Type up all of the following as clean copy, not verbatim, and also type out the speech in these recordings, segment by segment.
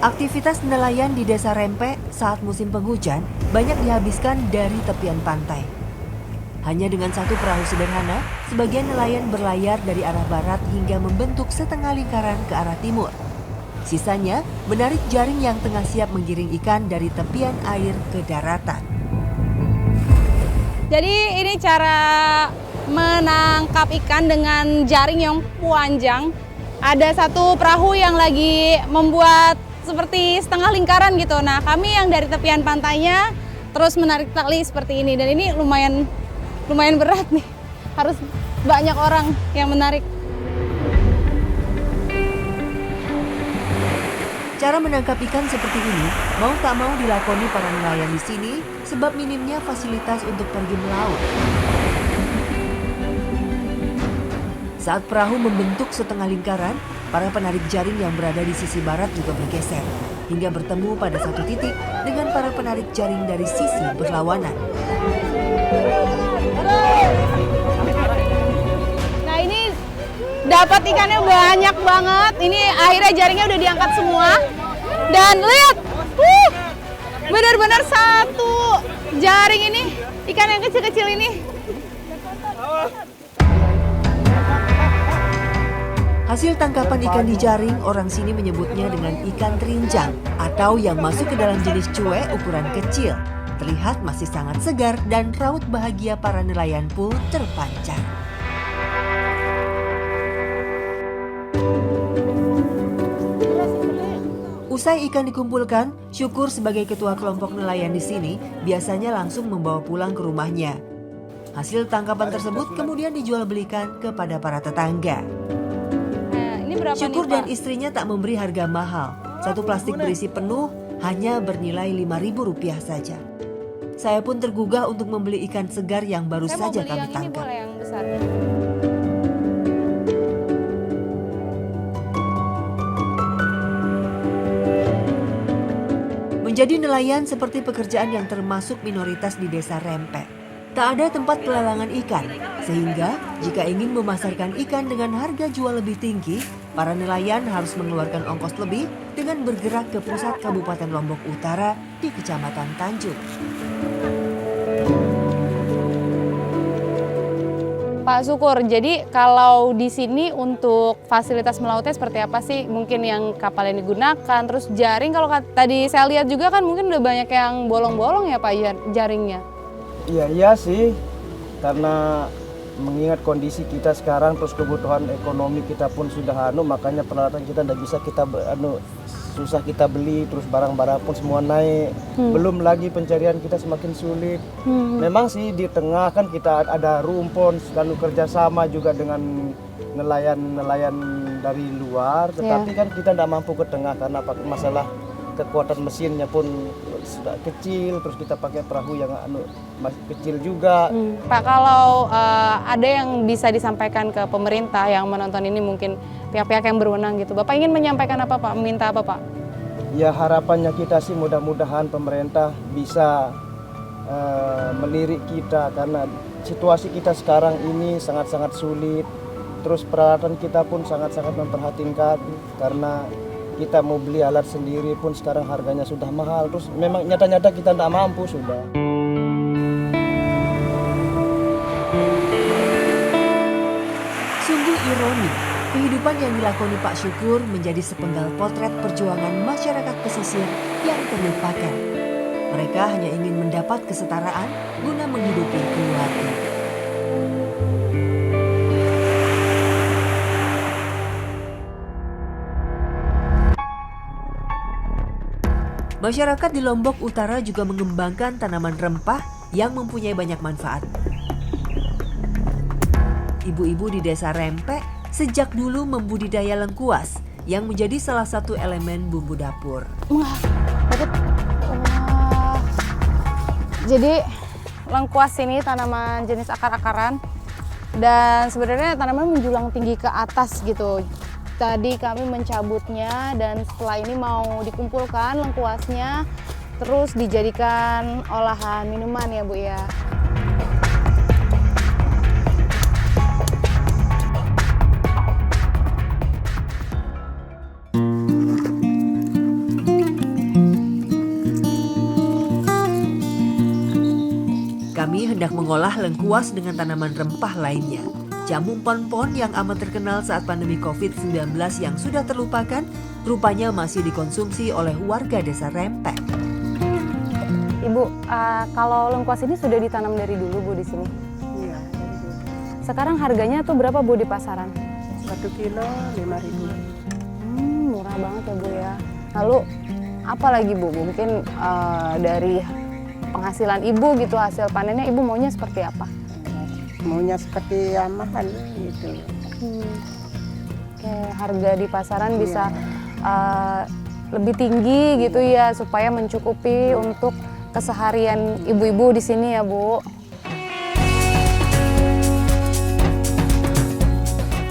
Aktivitas nelayan di Desa Rempe saat musim penghujan banyak dihabiskan dari tepian pantai. Hanya dengan satu perahu sederhana, sebagian nelayan berlayar dari arah barat hingga membentuk setengah lingkaran ke arah timur. Sisanya menarik jaring yang tengah siap menggiring ikan dari tepian air ke daratan. Jadi ini cara menangkap ikan dengan jaring yang panjang. Ada satu perahu yang lagi membuat seperti setengah lingkaran gitu. Nah, kami yang dari tepian pantainya terus menarik tali seperti ini. Dan ini lumayan berat nih. Harus banyak orang yang menarik. Cara menangkap ikan seperti ini mau tak mau dilakoni para nelayan di sini sebab minimnya fasilitas untuk pergi melaut. Saat perahu membentuk setengah lingkaran, para penarik jaring yang berada di sisi barat juga bergeser hingga bertemu pada satu titik dengan para penarik jaring dari sisi berlawanan. Nah, ini dapat ikannya banyak banget. Ini akhirnya jaringnya udah diangkat semua. Dan lihat, benar-benar satu jaring ini, ikan yang kecil-kecil ini. Hasil tangkapan ikan di jaring, orang sini menyebutnya dengan ikan terinjang atau yang masuk ke dalam jenis cuek ukuran kecil. Terlihat masih sangat segar dan raut bahagia para nelayan pun terpancar. Usai ikan dikumpulkan, Syukur sebagai ketua kelompok nelayan di sini biasanya langsung membawa pulang ke rumahnya. Hasil tangkapan tersebut kemudian dijual belikan kepada para tetangga. Syukur dan istrinya tak memberi harga mahal. Satu plastik berisi penuh hanya bernilai Rp5.000 saja. Saya pun tergugah untuk membeli ikan segar yang baru saja kami tangkap. Menjadi nelayan seperti pekerjaan yang termasuk minoritas di Desa Rempe. Tak ada tempat pelelangan ikan, sehingga jika ingin memasarkan ikan dengan harga jual lebih tinggi, para nelayan harus mengeluarkan ongkos lebih dengan bergerak ke pusat Kabupaten Lombok Utara di Kecamatan Tanjung. Pak Syukur, jadi kalau di sini untuk fasilitas melautnya seperti apa sih? Mungkin yang kapal yang digunakan, terus jaring kalau tadi saya lihat juga kan mungkin udah banyak yang bolong-bolong ya Pak jaringnya? Iya sih, karena mengingat kondisi kita sekarang terus kebutuhan ekonomi kita pun sudah makanya peralatan kita tidak bisa kita susah kita beli, terus barang-barang pun semua naik. Belum lagi pencarian kita semakin sulit. Memang sih di tengah kan kita ada rumpon, lalu kerjasama juga dengan nelayan-nelayan dari luar, tetapi kan kita tidak mampu ke tengah karena masalah kekuatan mesinnya pun sudah kecil, terus kita pakai perahu yang masih kecil juga. Pak, kalau ada yang bisa disampaikan ke pemerintah yang menonton ini, mungkin pihak-pihak yang berwenang gitu, Bapak ingin menyampaikan apa Pak? Minta apa Pak? Ya harapannya kita sih mudah-mudahan pemerintah bisa melirik kita karena situasi kita sekarang ini sangat-sangat sulit. Terus peralatan kita pun sangat-sangat memperhatinkan karena kita mau beli alat sendiri pun sekarang harganya sudah mahal. Terus memang nyata-nyata kita tidak mampu sudah. Sungguh ironi, kehidupan yang dilakoni Pak Syukur menjadi sepenggal potret perjuangan masyarakat pesisir yang terlupakan. Mereka hanya ingin mendapat kesetaraan guna menghidupi keluarga. Masyarakat di Lombok Utara juga mengembangkan tanaman rempah yang mempunyai banyak manfaat. Ibu-ibu di Desa Rempe sejak dulu membudidaya lengkuas yang menjadi salah satu elemen bumbu dapur. Jadi lengkuas ini tanaman jenis akar-akaran dan sebenarnya tanaman menjulang tinggi ke atas gitu. Tadi kami mencabutnya dan setelah ini mau dikumpulkan lengkuasnya terus dijadikan olahan minuman ya Bu ya. kami hendak mengolah lengkuas dengan tanaman rempah lainnya. Jamu empon-empon yang amat terkenal saat pandemi COVID-19 yang sudah terlupakan, rupanya masih dikonsumsi oleh warga desa Rempek. Ibu, kalau lengkuas ini sudah ditanam dari dulu Bu di sini? Iya, dari dulu. Sekarang harganya tuh berapa Bu di pasaran? 1 kilo 5.000. Murah banget ya Bu ya. Lalu apa lagi Bu? Mungkin dari penghasilan Ibu gitu, hasil panennya Ibu maunya seperti apa? Maunya seperti yang mahal gitu. Oke, harga di pasaran bisa lebih tinggi gitu ya, supaya mencukupi untuk keseharian ibu-ibu di sini ya Bu.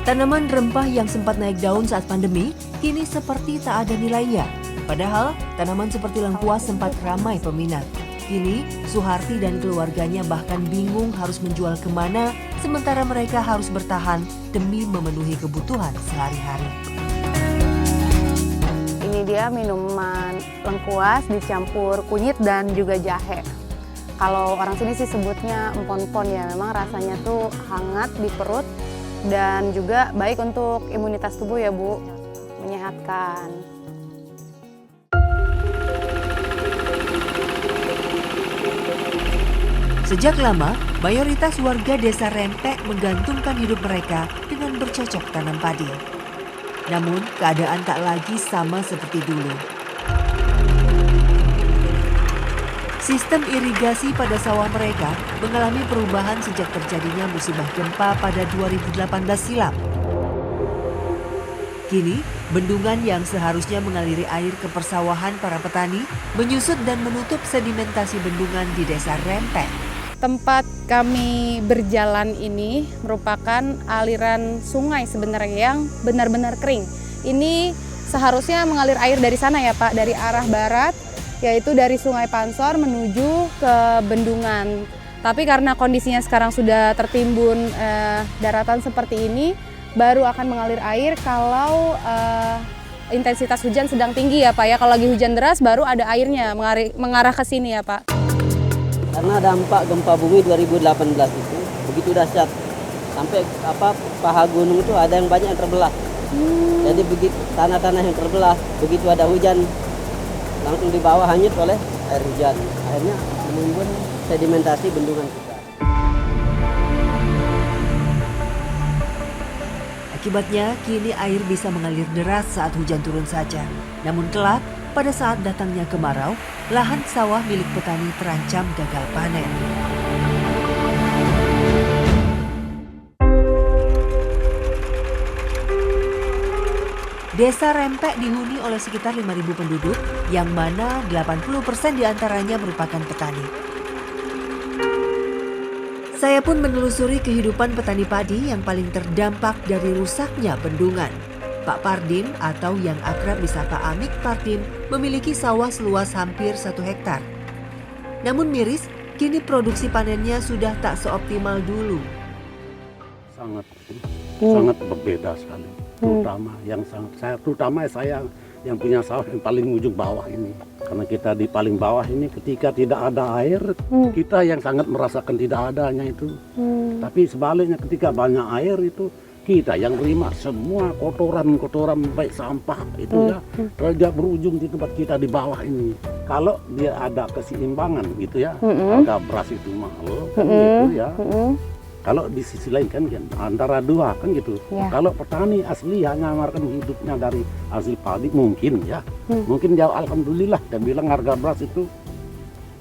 Tanaman rempah yang sempat naik daun saat pandemi kini seperti tak ada nilainya. Padahal tanaman seperti lengkuas sempat ramai peminat. Kini Suharti dan keluarganya bahkan bingung harus menjual kemana, sementara mereka harus bertahan demi memenuhi kebutuhan sehari-hari. Ini dia minuman lengkuas dicampur kunyit dan juga jahe. Kalau orang sini sih sebutnya empon-empon ya, memang rasanya tuh hangat di perut dan juga baik untuk imunitas tubuh ya Bu, menyehatkan. Sejak lama, mayoritas warga desa Rempek menggantungkan hidup mereka dengan bercocok tanam padi. Namun, keadaan tak lagi sama seperti dulu. Sistem irigasi pada sawah mereka mengalami perubahan sejak terjadinya musibah gempa pada 2018 silam. Kini, bendungan yang seharusnya mengaliri air ke persawahan para petani menyusut dan menutup sedimentasi bendungan di desa Rempek. Tempat kami berjalan ini merupakan aliran sungai sebenarnya yang benar-benar kering. Ini seharusnya mengalir air dari sana ya Pak, dari arah barat, yaitu dari Sungai Pansor menuju ke bendungan. Tapi karena kondisinya sekarang sudah tertimbun daratan seperti ini, baru akan mengalir air kalau intensitas hujan sedang tinggi ya Pak ya. Kalau lagi hujan deras baru ada airnya mengarah ke sini ya Pak. Karena dampak gempa bumi 2018 itu begitu dahsyat, sampai paha gunung itu ada yang banyak yang terbelah. Jadi begitu tanah-tanah yang terbelah, begitu ada hujan langsung di bawah hanyut oleh air hujan. Akhirnya menimbun sedimentasi bendungan kita. Akibatnya, kini air bisa mengalir deras saat hujan turun saja. Namun kelak, pada saat datangnya kemarau, lahan sawah milik petani terancam gagal panen. Desa Rempek dihuni oleh sekitar 5.000 penduduk, yang mana 80% diantaranya merupakan petani. Saya pun menelusuri kehidupan petani padi yang paling terdampak dari rusaknya bendungan. Pak Pardim atau yang akrab disapa Amik Pardim memiliki sawah seluas hampir 1 hektar. Namun miris, kini produksi panennya sudah tak seoptimal dulu. Sangat berbeda sekali. Terutama saya yang punya sawah yang paling ujung bawah ini. Karena kita di paling bawah ini ketika tidak ada air, kita yang sangat merasakan tidak adanya itu. Tapi sebaliknya ketika banyak air itu kita yang terima semua kotoran baik sampah itu ya terjadi berujung di tempat kita di bawah ini. Kalau dia ada keseimbangan gitu ya, harga beras itu mahal kan gitu ya. Kalau di sisi lain kan antara dua kan gitu. Kalau petani asli hanya mengamarkan hidupnya dari hasil padi mungkin ya, mungkin dia alhamdulillah dia bilang harga beras itu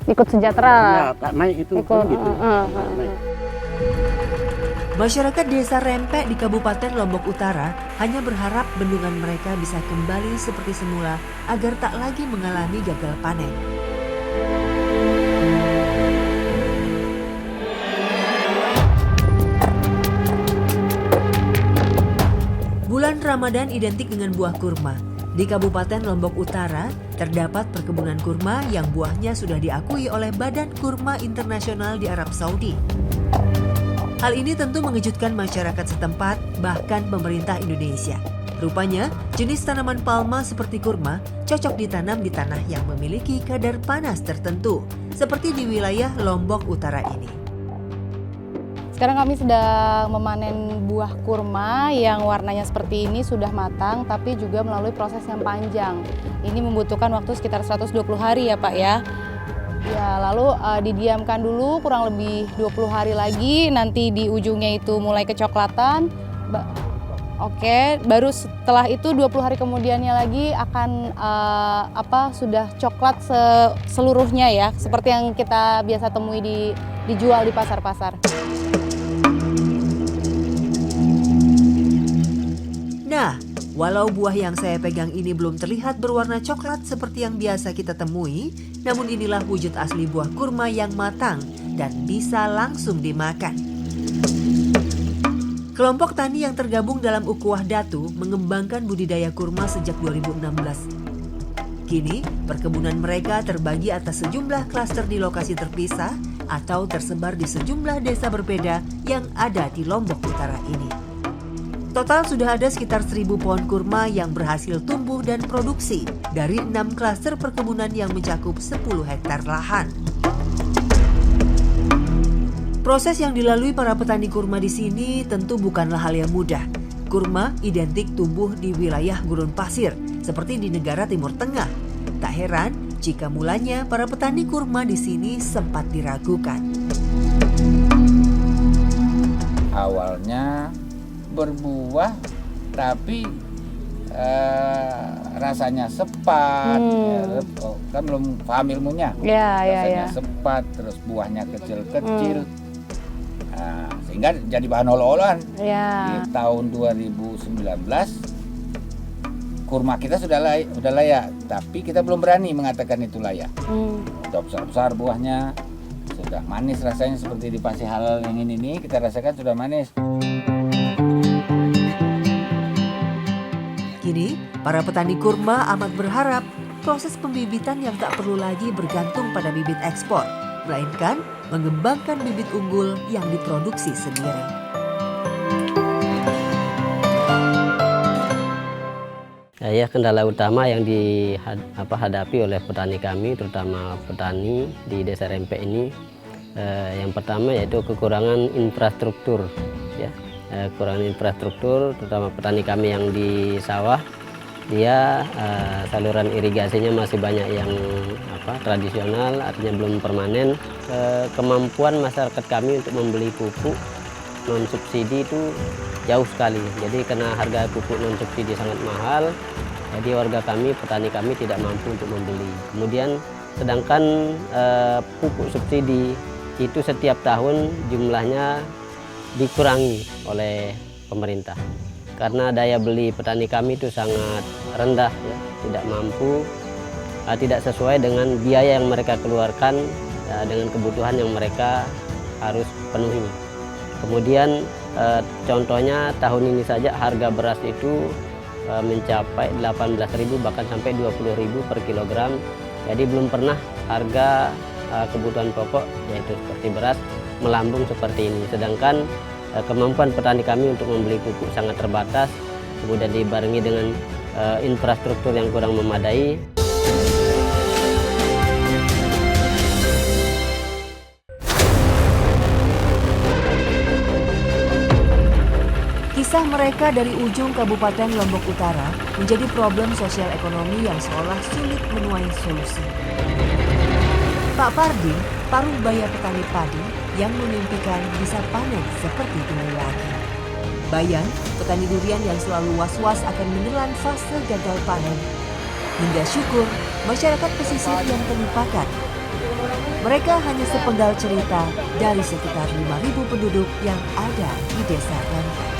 Ikut sejahtera. Ya tak naik itu kan gitu. Naik. Masyarakat desa Rempek di Kabupaten Lombok Utara hanya berharap bendungan mereka bisa kembali seperti semula agar tak lagi mengalami gagal panen. Bulan Ramadan identik dengan buah kurma. Di Kabupaten Lombok Utara terdapat perkebunan kurma yang buahnya sudah diakui oleh Badan Kurma Internasional di Arab Saudi. Hal ini tentu mengejutkan masyarakat setempat, bahkan pemerintah Indonesia. Rupanya, jenis tanaman palma seperti kurma cocok ditanam di tanah yang memiliki kadar panas tertentu, seperti di wilayah Lombok Utara ini. Sekarang kami sedang memanen buah kurma yang warnanya seperti ini, sudah matang tapi juga melalui proses yang panjang. Ini membutuhkan waktu sekitar 120 hari ya Pak ya. Ya, lalu didiamkan dulu kurang lebih 20 hari lagi, nanti di ujungnya itu mulai kecoklatan. Oke, baru setelah itu 20 hari kemudiannya lagi akan sudah coklat seluruhnya ya, seperti yang kita biasa temui dijual di pasar-pasar. Nah, walau buah yang saya pegang ini belum terlihat berwarna coklat seperti yang biasa kita temui, namun inilah wujud asli buah kurma yang matang dan bisa langsung dimakan. Kelompok tani yang tergabung dalam Ukhuwah Datu mengembangkan budidaya kurma sejak 2016. Kini, perkebunan mereka terbagi atas sejumlah klaster di lokasi terpisah atau tersebar di sejumlah desa berbeda yang ada di Lombok Utara ini. Total sudah ada sekitar 1.000 pohon kurma yang berhasil tumbuh dan produksi dari 6 klaster perkebunan yang mencakup 10 hektar lahan. Proses yang dilalui para petani kurma di sini tentu bukanlah hal yang mudah. Kurma identik tumbuh di wilayah gurun pasir, seperti di negara Timur Tengah. Tak heran jika mulanya para petani kurma di sini sempat diragukan. Awalnya berbuah, tapi rasanya sepat, kan belum paham ilmunya. Rasanya sepat, terus buahnya kecil-kecil. Sehingga jadi bahan olok-olokan. Di tahun 2019 kurma kita sudah layak, tapi kita belum berani mengatakan itu layak. Sudah besar-besar buahnya, sudah manis rasanya seperti di Pasir Halal yang ini kita rasakan sudah manis. Kini, para petani kurma amat berharap proses pembibitan yang tak perlu lagi bergantung pada bibit ekspor, melainkan mengembangkan bibit unggul yang diproduksi sendiri. Ya, kendala utama yang dihadapi oleh petani kami, terutama petani di Desa Rempek ini, yang pertama yaitu kekurangan infrastruktur. Ya, kekurangan infrastruktur, terutama petani kami yang di sawah, dia saluran irigasinya masih banyak yang tradisional, artinya belum permanen. Kemampuan masyarakat kami untuk membeli pupuk non subsidi itu jauh sekali. Jadi karena harga pupuk non subsidi sangat mahal, jadi warga kami, petani kami tidak mampu untuk membeli. Kemudian sedangkan pupuk subsidi itu setiap tahun jumlahnya dikurangi oleh pemerintah. Karena daya beli petani kami itu sangat rendah, ya, tidak mampu, tidak sesuai dengan biaya yang mereka keluarkan, dengan kebutuhan yang mereka harus penuhi. Kemudian contohnya tahun ini saja harga beras itu mencapai 18.000 bahkan sampai 20.000 per kilogram. Jadi belum pernah harga kebutuhan pokok yaitu seperti beras melambung seperti ini. Sedangkan kemampuan petani kami untuk membeli pupuk sangat terbatas, kemudian dibarengi dengan infrastruktur yang kurang memadai. Kisah mereka dari ujung Kabupaten Lombok Utara menjadi problem sosial ekonomi yang seolah sulit menuai solusi. Pak Pardi, paruh baya petani padi yang memimpikan bisa panen seperti dulu lagi. Bayan, petani durian yang selalu was-was akan menelan fase gagal panen. Hingga syukur, masyarakat pesisir yang terlupakan. Mereka hanya sepenggal cerita dari sekitar 5.000 penduduk yang ada di Desa Rempek.